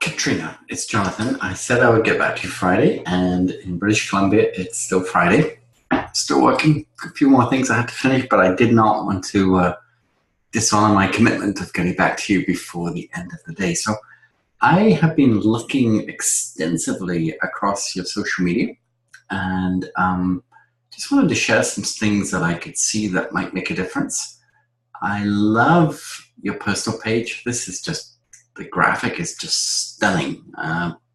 Katrina, it's Jonathan. I said I would get back to you Friday, and in British Columbia, it's still Friday. Still working. A few more things I had to finish, but I did not want to dishonor my commitment of getting back to you before the end of the day. So I have been looking extensively across your social media, and just wanted to share some things that I could see that might make a difference. I love your personal page. This is just, the graphic is just stunning.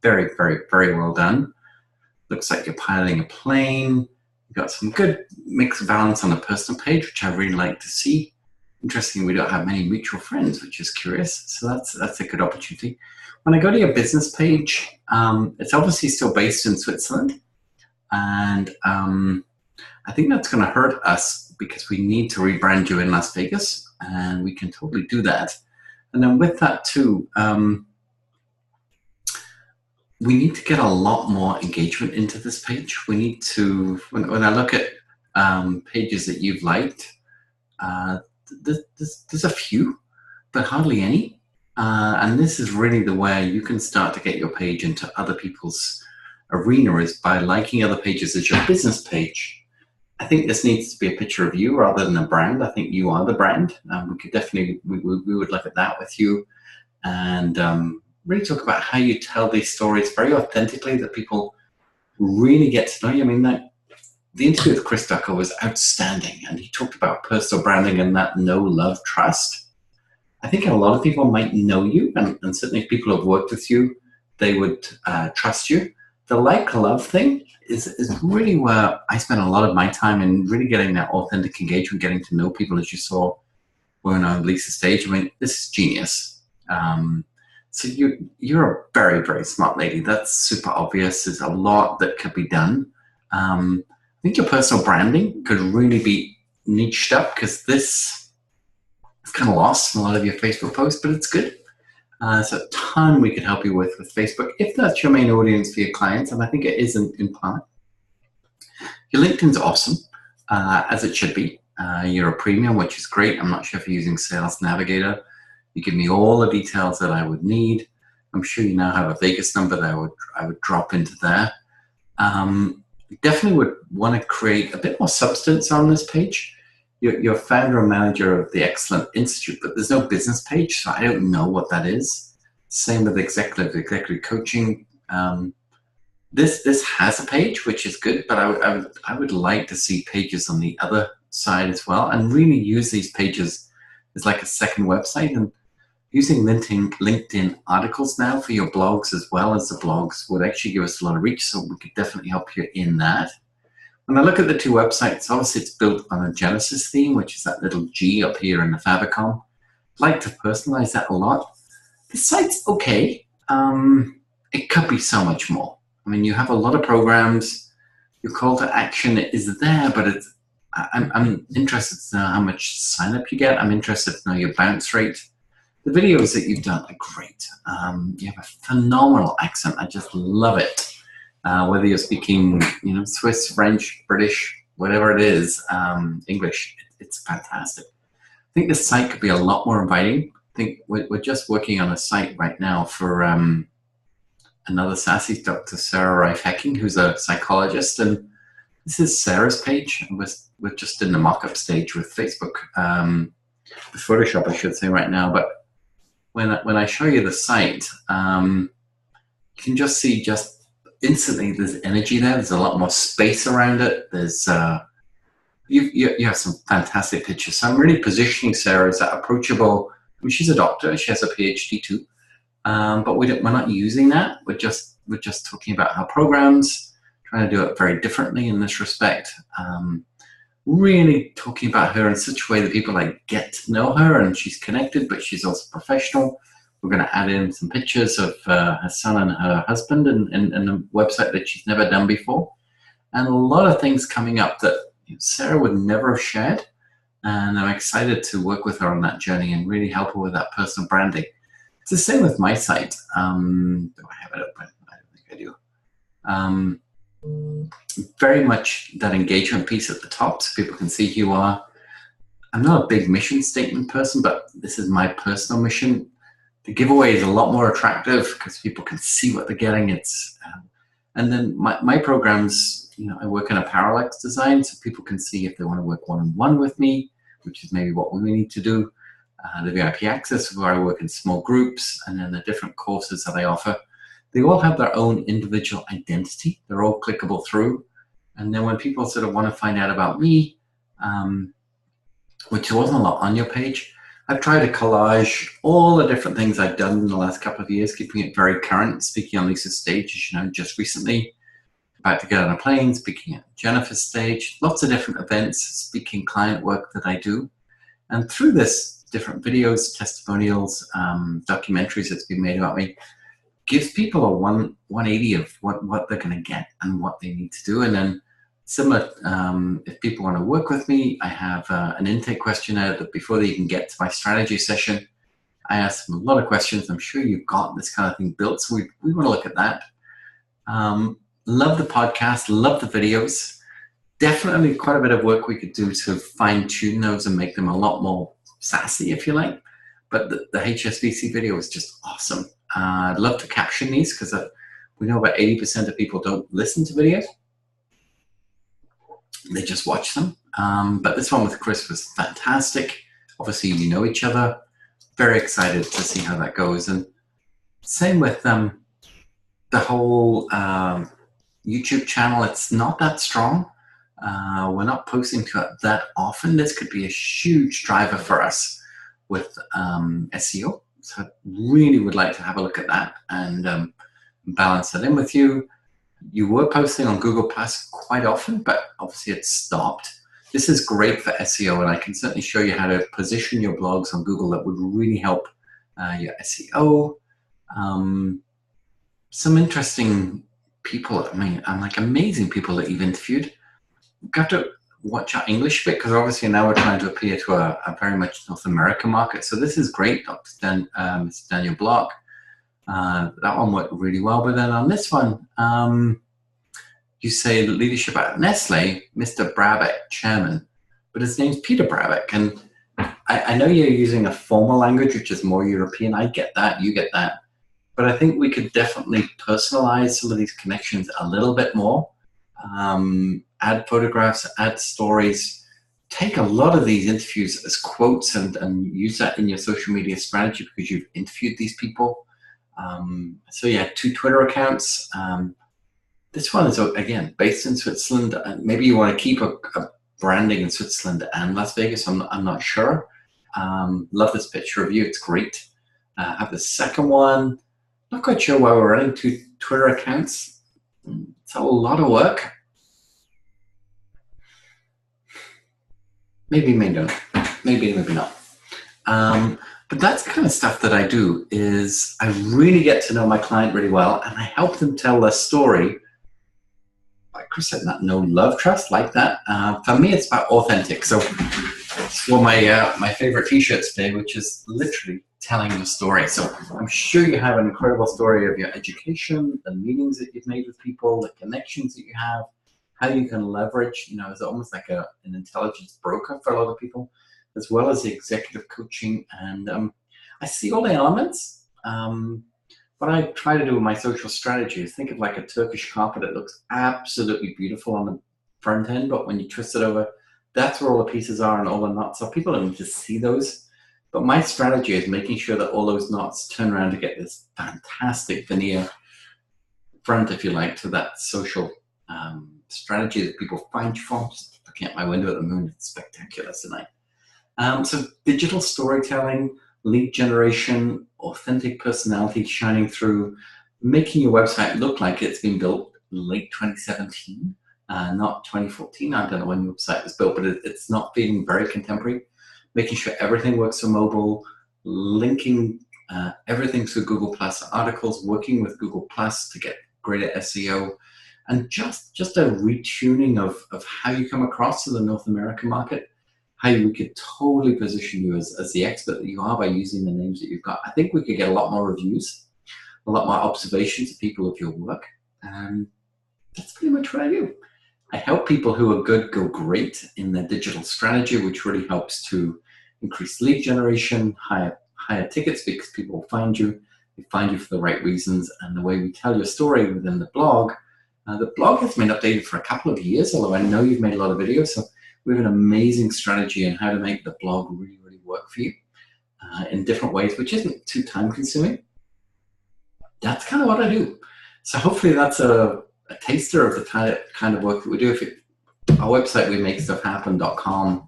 Very, very, very well done. Looks like you're piloting a plane. You've got some good mixed balance on the personal page, which I really like to see. Interesting, we don't have many mutual friends, which is curious. So that's a good opportunity. When I go to your business page, it's obviously still based in Switzerland. And I think that's going to hurt us because we need to rebrand you in Las Vegas, and we can totally do that. And then with that too, we need to get a lot more engagement into this page. We need to, when I look at pages that you've liked, there's a few, but hardly any. And this is really the way you can start to get your page into other people's arena, is by liking other pages as your business page. I think this needs to be a picture of you rather than a brand. I think you are the brand. We could definitely, we would look at that with you, and really talk about how you tell these stories very authentically, that people really get to know you. I mean, the interview with Chris Ducker was outstanding, and he talked about personal branding and that know, love, trust. I think a lot of people might know you, and certainly if people have worked with you, they would trust you. The like-love thing is really where I spend a lot of my time in, really getting that authentic engagement, getting to know people, as you saw when on Lisa's stage. I mean, this is genius. So you're a very, very smart lady. That's super obvious. There's a lot that could be done. I think your personal branding could really be niched up, because this is kind of lost in a lot of your Facebook posts, but it's good. There's a ton we could help you with Facebook, if that's your main audience for your clients, and I think it is in part. Your LinkedIn's awesome, as it should be. You're a premium, which is great. I'm not sure if you're using Sales Navigator. You give me all the details that I would need. I'm sure you now have a Vegas number that I would drop into there. Definitely would want to create a bit more substance on this page. You're founder and manager of the Excellent Institute, but there's no business page, so I don't know what that is. Same with executive coaching. This has a page, which is good, but I would like to see pages on the other side as well, and really use these pages as like a second website. And using LinkedIn articles now for your blogs as well as the blogs would actually give us a lot of reach, so we could definitely help you in that. When I look at the two websites, obviously it's built on a Genesis theme, which is that little G up here in the favicon. I'd like to personalize that a lot. The site's okay. It could be so much more. I mean, you have a lot of programs. Your call to action is there, but I'm interested to know how much sign up you get. I'm interested to know your bounce rate. The videos that you've done are great. You have a phenomenal accent. I just love it. Whether you're speaking, Swiss, French, British, whatever it is, English, it's fantastic. I think this site could be a lot more inviting. I think we're just working on a site right now for another sassy, Dr. Sarah Reif-Hecking, who's a psychologist, and this is Sarah's page. We're just in the mock-up stage with Facebook, with Photoshop, I should say, right now. But when I show you the site, you can just see instantly there's energy there. There's a lot more space around it. There's you have some fantastic pictures. So I'm really positioning Sarah as that approachable. I mean, she's a doctor. She has a PhD too, but we're not using that. We're just talking about her programs, trying to do it very differently in this respect. Really talking about her in such a way that people get to know her, and she's connected, but she's also professional. We're going to add in some pictures of her son and her husband, and a website that she's never done before. And a lot of things coming up that Sarah would never have shared. And I'm excited to work with her on that journey and really help her with that personal branding. It's the same with my site. Do I have it open? I don't think I do. Very much that engagement piece at the top, so people can see who you are. I'm not a big mission statement person, but this is my personal mission. The giveaway is a lot more attractive because people can see what they're getting. And then my programs, I work in a parallax design, so people can see if they want to work one-on-one with me, which is maybe what we need to do. The VIP access, where I work in small groups, and then the different courses that I offer. They all have their own individual identity. They're all clickable through. And then when people sort of want to find out about me, which wasn't a lot on your page, I've tried to collage all the different things I've done in the last couple of years, keeping it very current, speaking on Lisa's stage, just recently, about to get on a plane, speaking at Jennifer's stage, lots of different events, speaking client work that I do. And through this, different videos, testimonials, documentaries that's been made about me, gives people a 180 of what they're going to get and what they need to do. And then similar, if people want to work with me, I have an intake questionnaire that before they even get to my strategy session, I ask them a lot of questions. I'm sure you've got this kind of thing built, so we want to look at that. Love the podcast, love the videos. Definitely quite a bit of work we could do to fine tune those and make them a lot more sassy, if you like. But the HSBC video is just awesome. I'd love to caption these because we know about 80% of people don't listen to videos. They just watch them. But this one with Chris was fantastic. Obviously, you know each other. Very excited to see how that goes. And same with the whole YouTube channel. It's not that strong. We're not posting to it that often. This could be a huge driver for us with SEO. So I really would like to have a look at that and balance that in with you. You were posting on Google Plus quite often, but obviously it's stopped. This is great for SEO, and I can certainly show you how to position your blogs on Google that would really help your SEO. Some interesting people, I'm like amazing people that you've interviewed. You've got to watch our English bit because obviously now we're trying to appeal to a very much North American market. So this is great, Mr. Daniel Block. That one worked really well. But then on this one, you say leadership at Nestle, Mr. Brabeck, chairman, but his name's Peter Brabeck. And I know you're using a formal language, which is more European. I get that, you get that. But I think we could definitely personalize some of these connections a little bit more. Add photographs, add stories, take a lot of these interviews as quotes and use that in your social media strategy because you've interviewed these people. So yeah, 2 Twitter accounts. This one is, again, based in Switzerland. Maybe you want to keep a branding in Switzerland and Las Vegas. I'm not sure. Love this picture of you. It's great. I have the second one. Not quite sure why we're running 2 Twitter accounts. It's a lot of work. Maybe, maybe not. Maybe not. But that's the kind of stuff that I do, is I really get to know my client really well, and I help them tell their story. Like Chris said, not know, love, trust, like that. For me, it's about authentic. So it's one of my favorite t-shirts today, which is literally telling your story. So I'm sure you have an incredible story of your education, the meetings that you've made with people, the connections that you have, how you can leverage, it's almost like an intelligence broker for a lot of people, as well as the executive coaching. And I see all the elements. What I try to do with my social strategy is think of like a Turkish carpet. It looks absolutely beautiful on the front end, but when you twist it over, that's where all the pieces are and all the knots. So people don't need to see those. But my strategy is making sure that all those knots turn around to get this fantastic veneer front, if you like, to that social strategy that people find you from. Just looking at my window at the moon, it's spectacular tonight. So digital storytelling, lead generation, authentic personality shining through, making your website look like it's been built late 2017, not 2014. I don't know when your website was built, but it's not being very contemporary. Making sure everything works on mobile, linking everything to Google Plus articles, working with Google Plus to get greater SEO, and just a retuning of how you come across to the North American market, how we could totally position you as the expert that you are by using the names that you've got. I think we could get a lot more reviews, a lot more observations of people of your work, and that's pretty much what I do. I help people who are good go great in their digital strategy, which really helps to increase lead generation, higher higher tickets because people will find you. They find you for the right reasons, and the way we tell your story within the blog has been updated for a couple of years, although I know you've made a lot of videos, so we have an amazing strategy on how to make the blog really, really work for you in different ways, which isn't too time-consuming. That's kind of what I do. So hopefully that's a taster of the kind of work that we do. Our website, wemakestufhappen.com,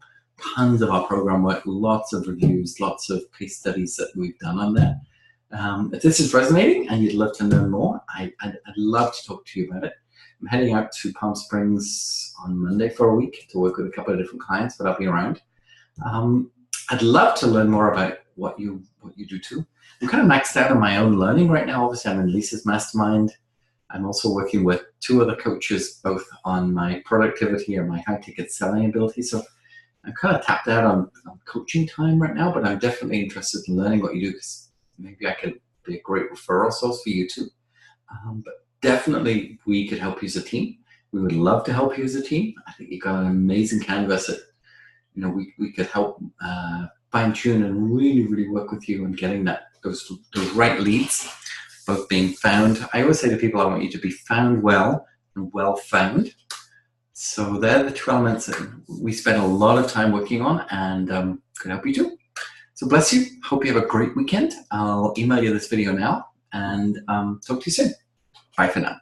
tons of our program work, lots of reviews, lots of case studies that we've done on there. If this is resonating and you'd love to learn more, I'd love to talk to you about it. I'm heading out to Palm Springs on Monday for a week to work with a couple of different clients, but I'll be around. I'd love to learn more about what you do too. I'm kind of maxed out on my own learning right now. Obviously, I'm in Lisa's mastermind. I'm also working with 2 other coaches, both on my productivity and my high-ticket selling ability. So I'm kind of tapped out on coaching time right now, but I'm definitely interested in learning what you do because maybe I could be a great referral source for you too. But definitely we could help you as a team. We would love to help you as a team. I think you've got an amazing canvas that, you know, we could help fine-tune and really, really work with you on getting those right leads, both being found. I always say to people, I want you to be found well and well found. So they're the 2 elements that we spend a lot of time working on and could help you too. So bless you. Hope you have a great weekend. I'll email you this video now and talk to you soon. Bye for now.